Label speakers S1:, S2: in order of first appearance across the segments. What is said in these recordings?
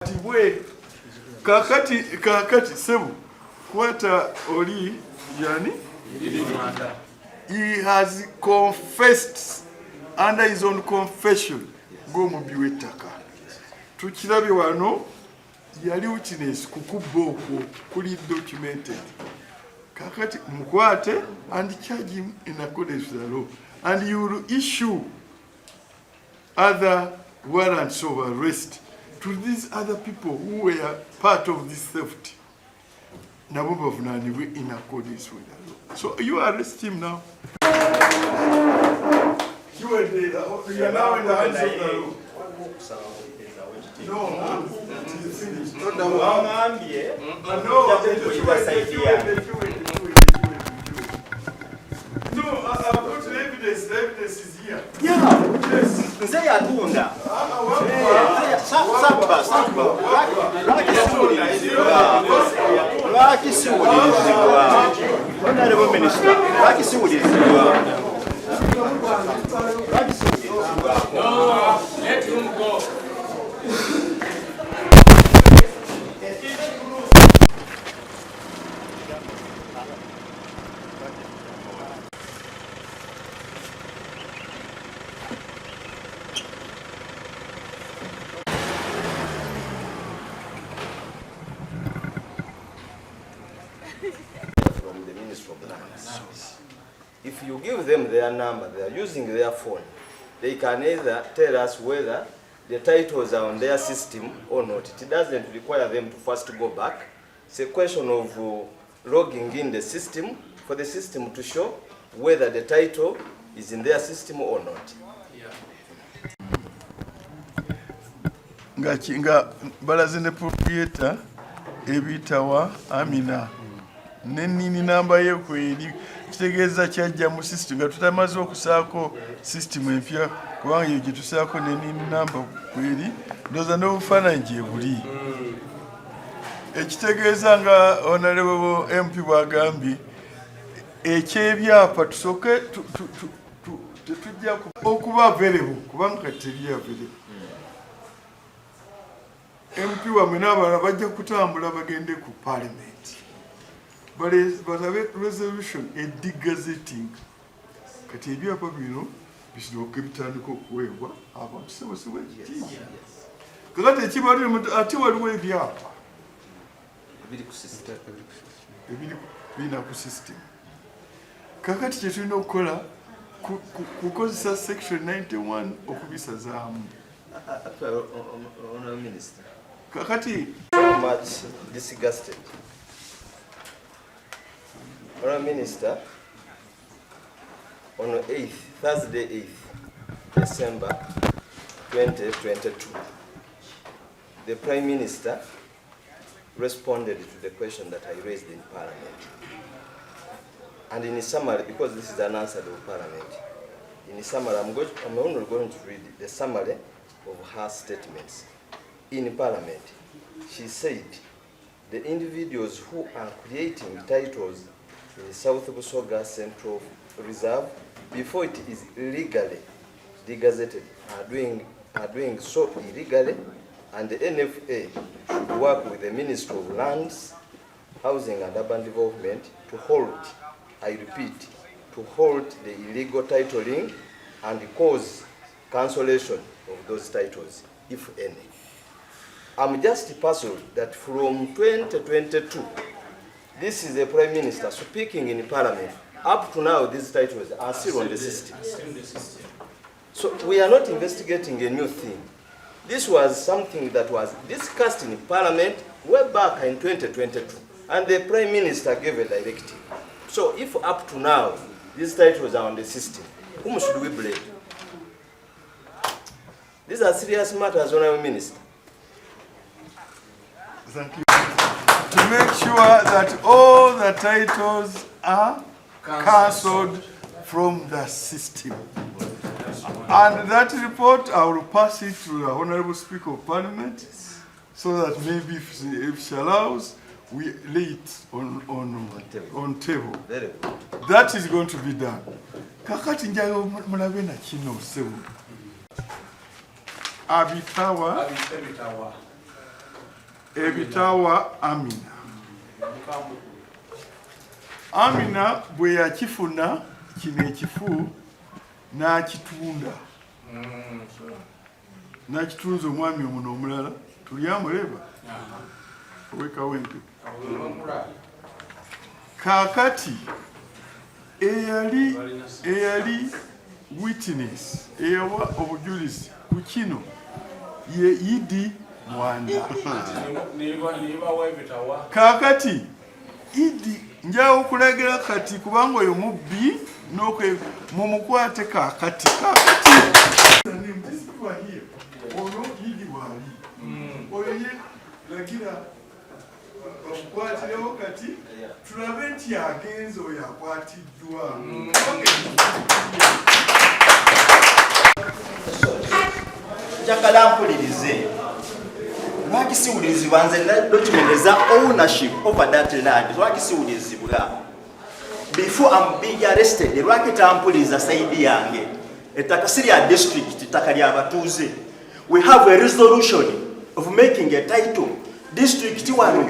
S1: akwatibwe kakati sebu kwata oli yani he has confessed under his own confession ng'omubbi w'ettaka. Tukirabye wano yali witness kukubba okwo kuli documented. Kakati mukwate and charge him in accordance with the law, and you will issue other warrants of arrest to these other people who were part of this theft. Nabo bavunanibwe in accordance with the law. So you arrest him now. You are now in the hands of the law. No, it is finished. No, I've got the evidence. The evidence is here.
S2: Yeah. Yes. Say Atunda.
S3: Let him go.
S2: From the Ministry of Lands. If you give them their number, they are using their phone. They can either tell us whether the titles are on their system or not. It doesn't require them to first go back. It's a question of logging in the system for the system to show whether the title is in their system or not.
S1: Nga balazine proprietor ebitawa Amina nenini namba ye kweri kitegeeza kyajja mu system nga tutamaze okusaako system empya kubanga ye gitusaako nenini namba kweri ndoza n'obufaananyi gye buli ekitegeeza nga honorable MP bwagambye ekyebyapa tusooke tetujja okuba available kubanga kati teri available. MP wamwe n'abalala bajja kutambula bagende ku parliament balabe resolution edigazetting kati ebyapa bino bisooke bitandika okuweebwa abantu sebasebwa ekitiibwa kakati ekibali ate waliwo ebyapa birina ku system. Kakati kye tulina okukola kukozesa section 91 okubisazaamu. Kakati
S2: So much disgusted. Prime Minister, on 8th, Thursday 8th December 2022, the Prime Minister responded to the question that I raised in Parliament. And in a summary, because this is an answer to Parliament, in a summary, I'm only going to read the summary of her statements. In Parliament, she said, the individuals who are creating titles in the South Busoga Central Reserve before it is legally degazetted are doing so illegally, and the NFA should work with the Ministry of Lands, Housing and Urban Development to hold, I repeat, to hold the illegal titling and cause cancellation of those titles, if any. I'm just puzzled that from 2022, this is the Prime Minister speaking in Parliament. Up to now, these titles are still on the system. So we are not investigating a new thing. This was something that was discussed in Parliament way back in 2022, and the Prime Minister gave a directive. So if up to now, these titles are on the system, whom should we blame? These are serious matters, Honourable Minister.
S1: Thank you. To make sure that all the titles are cancelled from the system. And that report, I will pass it to the Honourable Speaker of Parliament so that maybe if she allows, we lay it on table.
S2: Very good.
S1: That is going to be done. Kakati njayo mulabe na kino sewu. Abitawa ebitawa Amina. Amina bwe yakifuna kino ekifu n'akitunda. N'akitunza omwami omuno omulala tuli amuleba owekawempe. Kaakati eyali witness eyawa obujulizi ku kino ye Idi Mwanda. Kaakati Idi njawo okulagira kati kubanga oyo mubbi mumukwate kaakati. Ono Idi wali oyo ye lagira omukwatirewo kati tulabe nti agenze oyo akwatiddwa.
S4: Njagala mpulirize lwaki siwulirizibwa nze document eza ownership over that land lwaki siwulirizibwa before I'm being arrested lwaki tampuliriza saidi yange ettaka si lya district ettaka lya batuuze. We have a resolution of making a title district wano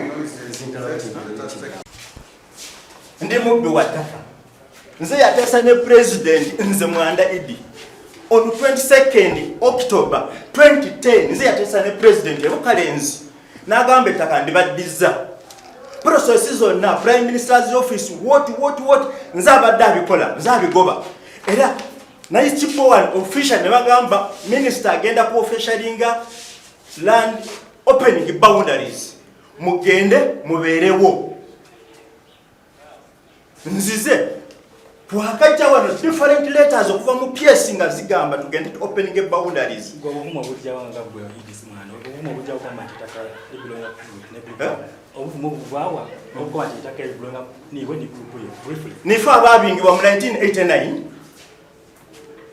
S4: ndi mubbi wa ttaka nze yateesa ne president nze Mwanda Idi on 22nd October 2010 nze yateesa ne president ebukalenzi n'agamba ettaka ndibaddiza process zonna prime minister's office what nze abadde abikola nze abigoba era naye chipo one official ne bagamba minister agenda ku officialinga land opening boundaries mugende mubeerewo nzize twakajja wano different letters okuva mu PS nga zigamba tugende to opening boundaries. Nifa ababingibwa mu 1989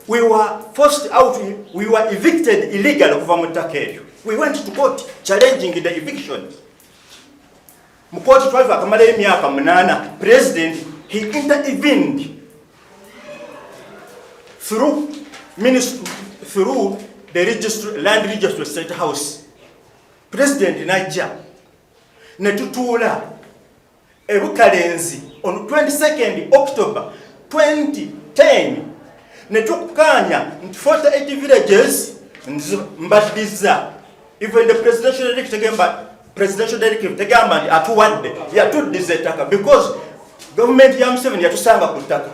S4: we were forced out, we were evicted illegally okuva mu ttaka eryo. We went to court challenging the eviction. Mu court twali akamala emyaka 8. President he intervened through the land registry state house. President najja ne tutuula ebukalenzi on 22nd October 2010 ne tukanya 48 villages mbaddiza. Even the presidential directive tegamba nti atuwadde yatuddiza ettaka because government ya Museveni yatusanga ku ttaka.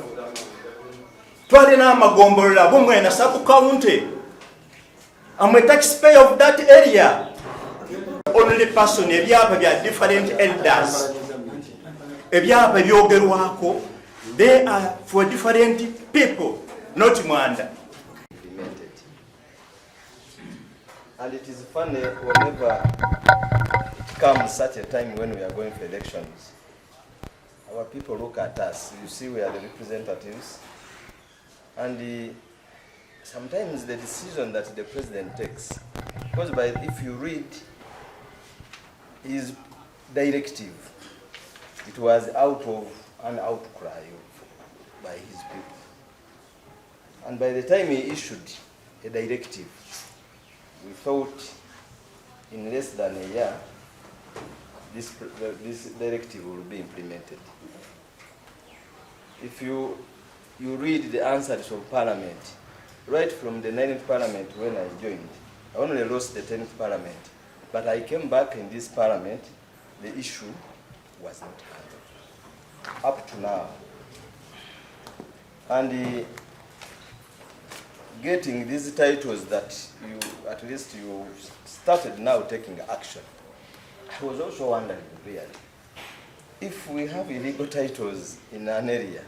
S4: Twalina amagombolola bumwe na sub county. I'm a taxpayer of that area. Only person ebyaapa bya different elders. Ebyaapa byogerwako they are for different people, not Mwanda.
S2: And it is funny whenever it comes such a time when we are going for elections, our people look at us. You see, we are the representatives, and sometimes the decision that the president takes, because if you read his directive, it was out of an outcry by his people. And by the time he issued a directive, we thought in less than a year, this directive will be implemented. If you read the answers from Parliament, right from the 9th Parliament when I joined, I only lost the 10th Parliament, but I came back in this Parliament, the issue was not handled up to now. And getting these titles that at least you started now taking action, I was also wondering really, if we have illegal titles in an area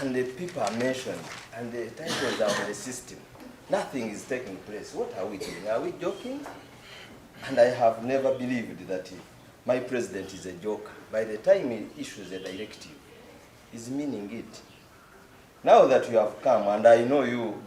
S2: and the people are mentioned and the titles are on the system, nothing is taking place. What are we doing? Are we joking? And I have never believed that my president is a joker. By the time he issues a directive, he's meaning it. Now that you have come, and I know you